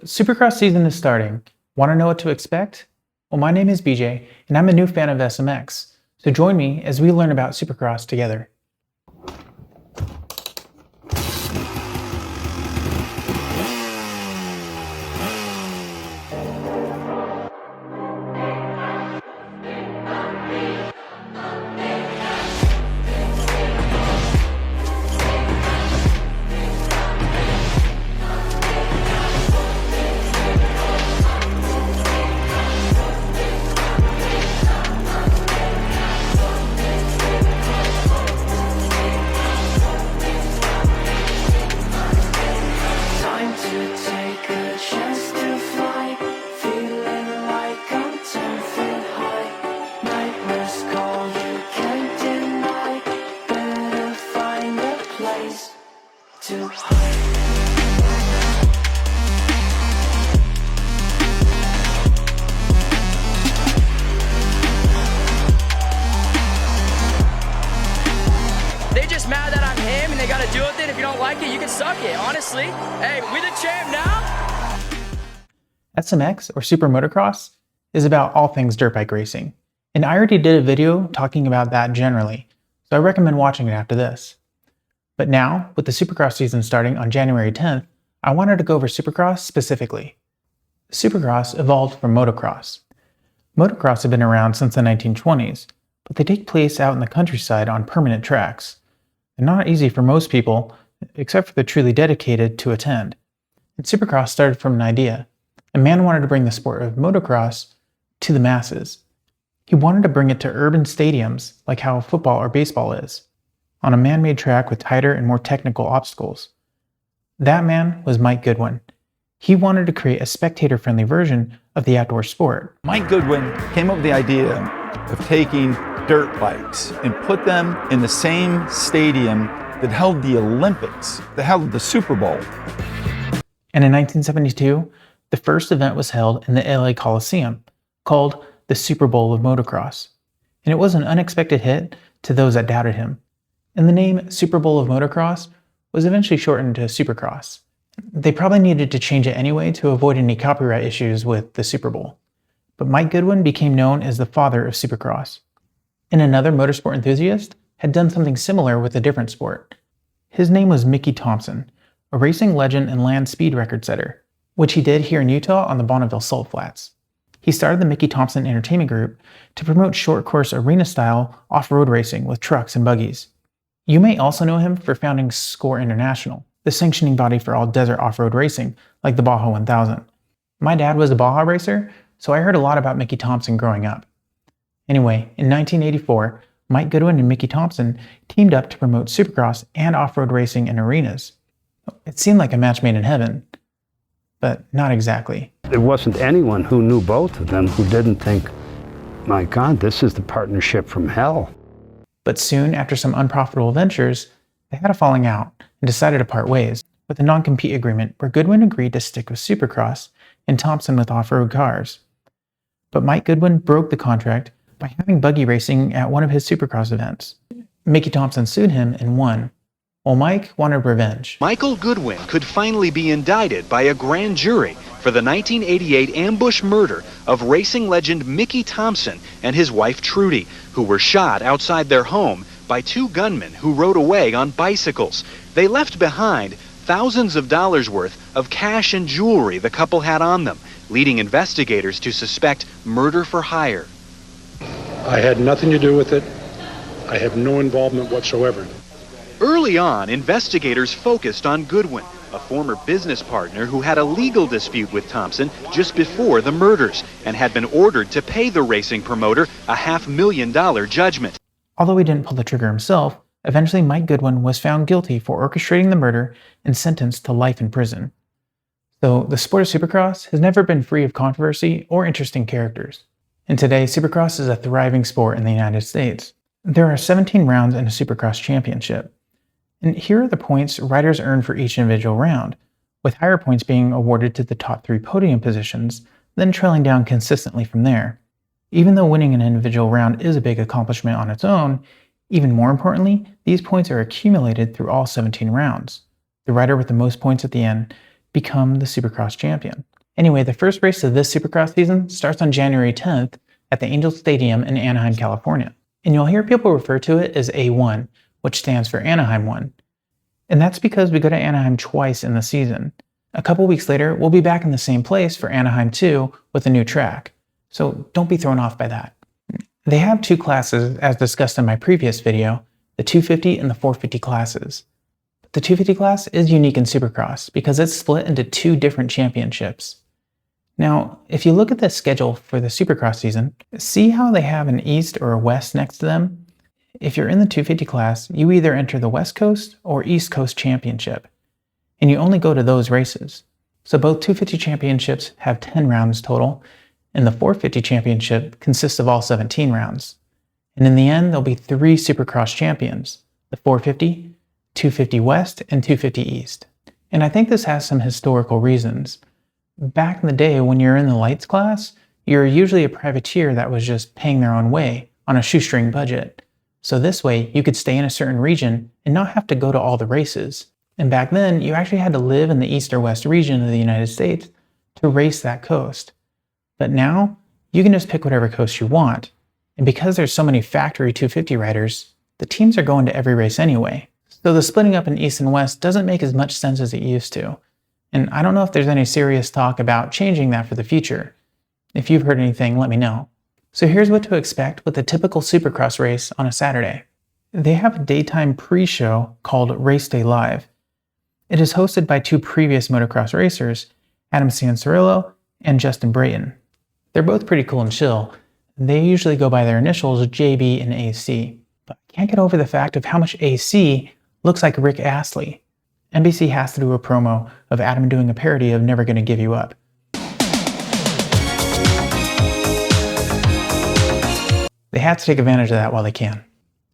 Supercross season is starting. Want to know what to expect? Well, my name is BJ, and I'm a new fan of SMX, so join me as we learn about Supercross together. They're just mad that I'm him and they gotta deal with it. If you don't like it, you can suck it, honestly. Hey, we the champ now. SMX, or Super Motocross, is about all things dirt bike racing. And I already did a video talking about that generally, so I recommend watching it after this. But now, with the Supercross season starting on January 10th, I wanted to go over Supercross specifically. Supercross evolved from motocross. Motocross have been around since the 1920s, but they take place out in the countryside on permanent tracks. They're not easy for most people, except for the truly dedicated, to attend. And Supercross started from an idea. A man wanted to bring the sport of motocross to the masses. He wanted to bring it to urban stadiums, like how football or baseball is, on a man-made track with tighter and more technical obstacles. That man was Mike Goodwin. He wanted to create a spectator-friendly version of the outdoor sport. Mike Goodwin came up with the idea of taking dirt bikes and put them in the same stadium that held the Olympics, that held the Super Bowl. And in 1972, the first event was held in the LA Coliseum, called the Super Bowl of Motocross. And it was an unexpected hit to those that doubted him. And the name Super Bowl of Motocross was eventually shortened to Supercross. They probably needed to change it anyway to avoid any copyright issues with the Super Bowl. But Mike Goodwin became known as the father of Supercross. And another motorsport enthusiast had done something similar with a different sport. His name was Mickey Thompson, a racing legend and land speed record setter, which he did here in Utah on the Bonneville Salt Flats. He started the Mickey Thompson Entertainment Group to promote short course arena-style off-road racing with trucks and buggies. You may also know him for founding SCORE International, the sanctioning body for all desert off-road racing, like the Baja 1000. My dad was a Baja racer, so I heard a lot about Mickey Thompson growing up. Anyway, in 1984, Mike Goodwin and Mickey Thompson teamed up to promote Supercross and off-road racing in arenas. It seemed like a match made in heaven, but not exactly. There wasn't anyone who knew both of them who didn't think, my God, this is the partnership from hell. But soon, after some unprofitable ventures, they had a falling out and decided to part ways with a non-compete agreement where Goodwin agreed to stick with Supercross and Thompson with off-road cars. But Mike Goodwin broke the contract by having buggy racing at one of his Supercross events. Mickey Thompson sued him and won, while Mike wanted revenge. Michael Goodwin could finally be indicted by a grand jury for the 1988 ambush murder of racing legend Mickey Thompson and his wife Trudy, who were shot outside their home by two gunmen who rode away on bicycles. They left behind thousands of dollars worth of cash and jewelry the couple had on them, leading investigators to suspect murder for hire. I had nothing to do with it. I have no involvement whatsoever. Early on, investigators focused on Goodwin, a former business partner who had a legal dispute with Thompson just before the murders and had been ordered to pay the racing promoter a $500,000 judgment. Although he didn't pull the trigger himself, eventually Mike Goodwin was found guilty for orchestrating the murder and sentenced to life in prison. So the sport of Supercross has never been free of controversy or interesting characters. And today, Supercross is a thriving sport in the United States. There are 17 rounds in a Supercross championship. And here are the points riders earn for each individual round, with higher points being awarded to the top 3 podium positions, then trailing down consistently from there. Even though winning an individual round is a big accomplishment on its own, even more importantly, these points are accumulated through all 17 rounds. The rider with the most points at the end become the Supercross champion. Anyway, the first race of this Supercross season starts on January 10th at the Angel Stadium in Anaheim, California. And you'll hear people refer to it as A1, which stands for Anaheim 1. And that's because we go to Anaheim twice in the season. A couple weeks later, we'll be back in the same place for Anaheim 2 with a new track. So don't be thrown off by that. They have two classes, as discussed in my previous video, the 250 and the 450 classes. The 250 class is unique in Supercross because it's split into two different championships. Now, if you look at the schedule for the Supercross season, see how they have an East or a West next to them? If you're in the 250 class, you either enter the West Coast or East Coast Championship, and you only go to those races. So both 250 championships have 10 rounds total, and the 450 championship consists of all 17 rounds. And in the end, there'll be 3 Supercross champions, the 450, 250 West, and 250 East. And I think this has some historical reasons. Back in the day when you're in the lights class, you're usually a privateer that was just paying their own way on a shoestring budget. So this way, you could stay in a certain region and not have to go to all the races. And back then, you actually had to live in the East or West region of the United States to race that coast. But now, you can just pick whatever coast you want. And because there's so many factory 250 riders, the teams are going to every race anyway. So the splitting up in East and West doesn't make as much sense as it used to. And I don't know if there's any serious talk about changing that for the future. If you've heard anything, let me know. So here's what to expect with a typical Supercross race on a Saturday. They have a daytime pre-show called Race Day Live. It is hosted by 2 previous motocross racers, Adam Sansarillo and Justin Brayton. They're both pretty cool and chill. They usually go by their initials JB and AC. But I can't get over the fact of how much AC looks like Rick Astley. NBC has to do a promo of Adam doing a parody of Never Gonna Give You Up. They have to take advantage of that while they can.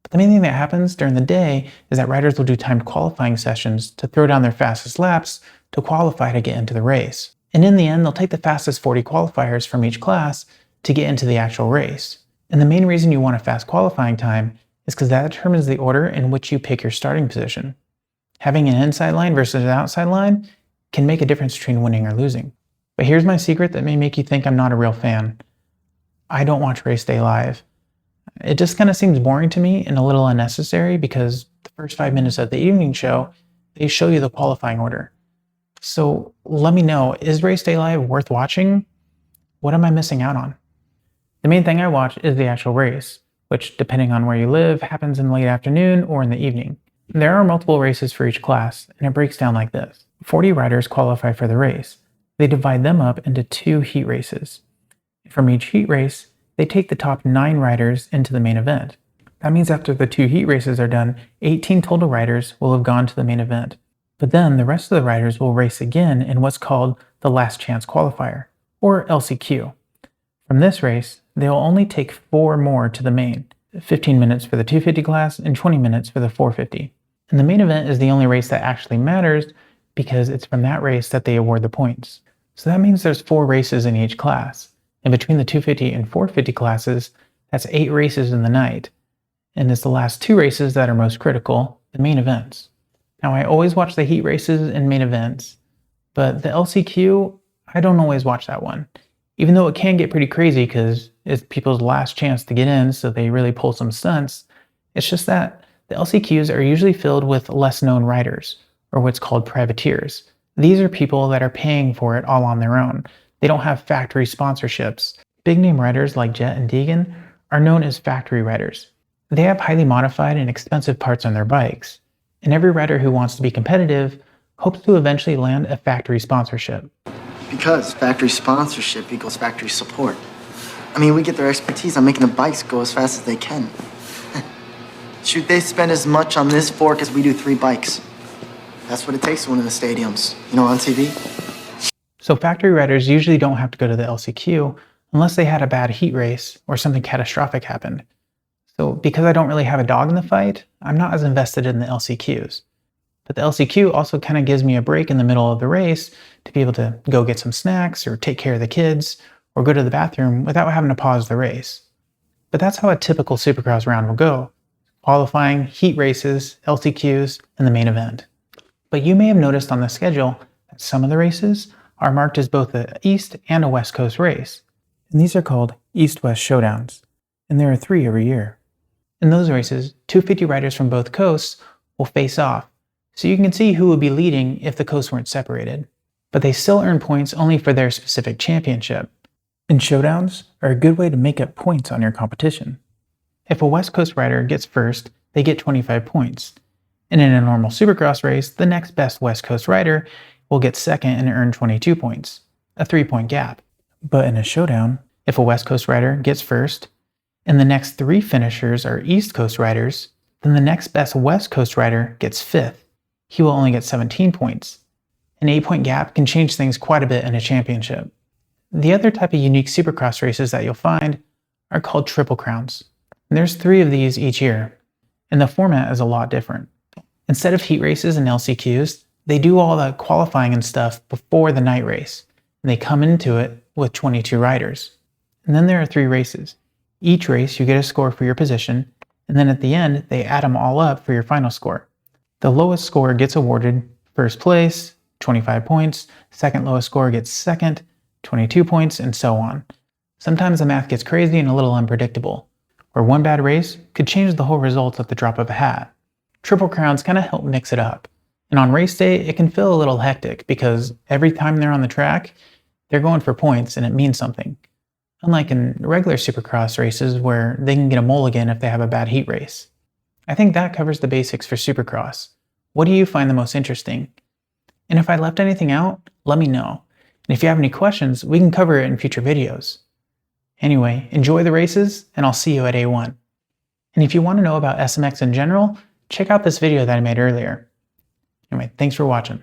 But the main thing that happens during the day is that riders will do timed qualifying sessions to throw down their fastest laps to qualify to get into the race. And in the end, they'll take the fastest 40 qualifiers from each class to get into the actual race. And the main reason you want a fast qualifying time is because that determines the order in which you pick your starting position. Having an inside line versus an outside line can make a difference between winning or losing. But here's my secret that may make you think I'm not a real fan. I don't watch Race Day Live. It just kind of seems boring to me and a little unnecessary because the first 5 minutes of the evening show, they show you the qualifying order. So let me know, is Race Day Live worth watching? What am I missing out on? The main thing I watch is the actual race, which, depending on where you live, happens in the late afternoon or in the evening. There are multiple races for each class, and it breaks down like this. 40 riders qualify for the race. They divide them up into 2 heat races. From each heat race, they take the top 9 riders into the main event. That means after the 2 heat races are done, 18 total riders will have gone to the main event. But then the rest of the riders will race again in what's called the Last Chance Qualifier, or LCQ. From this race, they'll only take 4 more to the main, 15 minutes for the 250 class and 20 minutes for the 450. And the main event is the only race that actually matters because it's from that race that they award the points. So that means there's 4 races in each class. And between the 250 and 450 classes, that's 8 races in the night. And it's the last 2 races that are most critical, the main events. Now, I always watch the heat races and main events, but the LCQ, I don't always watch that one. Even though it can get pretty crazy because it's people's last chance to get in, so they really pull some stunts, it's just that the LCQs are usually filled with less known riders, or what's called privateers. These are people that are paying for it all on their own. They don't have factory sponsorships. Big name riders like Jet and Deegan are known as factory riders. They have highly modified and expensive parts on their bikes, and every rider who wants to be competitive hopes to eventually land a factory sponsorship. Because factory sponsorship equals factory support. I mean, we get their expertise on making the bikes go as fast as they can. Shoot, they spend as much on this fork as we do 3 bikes. That's what it takes to win in the stadiums, you know, on TV. So factory riders usually don't have to go to the LCQ unless they had a bad heat race or something catastrophic happened. So because I don't really have a dog in the fight, I'm not as invested in the LCQs. But the LCQ also kind of gives me a break in the middle of the race to be able to go get some snacks or take care of the kids or go to the bathroom without having to pause the race. But that's how a typical Supercross round will go. Qualifying, heat races, LCQs, and the main event. But you may have noticed on the schedule that some of the races are marked as both a East and a West Coast race, and these are called East-West showdowns, and there are 3 every year. In those races, 250 riders from both coasts will face off, so you can see who would be leading if the coasts weren't separated. But they still earn points only for their specific championship. And showdowns are a good way to make up points on your competition. If a West Coast rider gets first, they get 25 points. And in a normal Supercross race, the next best West Coast rider will get second and earn 22 points, a 3-point gap. But in a showdown, if a West Coast rider gets first, and the next 3 finishers are East Coast riders, then the next best West Coast rider gets 5th. He will only get 17 points. An 8-point gap can change things quite a bit in a championship. The other type of unique Supercross races that you'll find are called Triple Crowns. And there's 3 of these each year, and the format is a lot different. Instead of heat races and LCQs, they do all the qualifying and stuff before the night race, and they come into it with 22 riders. And then there are 3 races. Each race you get a score for your position, and then at the end they add them all up for your final score. The lowest score gets awarded first place, 25 points, second lowest score gets second, 22 points, and so on. Sometimes the math gets crazy and a little unpredictable, where one bad race could change the whole results at the drop of a hat. Triple Crowns kind of help mix it up, and on race day it can feel a little hectic because every time they're on the track, they're going for points and it means something. Unlike in regular Supercross races where they can get a mulligan if they have a bad heat race. I think that covers the basics for Supercross. What do you find the most interesting? And if I left anything out, let me know. And if you have any questions, we can cover it in future videos. Anyway, enjoy the races, and I'll see you at A1. And if you want to know about SMX in general, check out this video that I made earlier. Anyway, thanks for watching.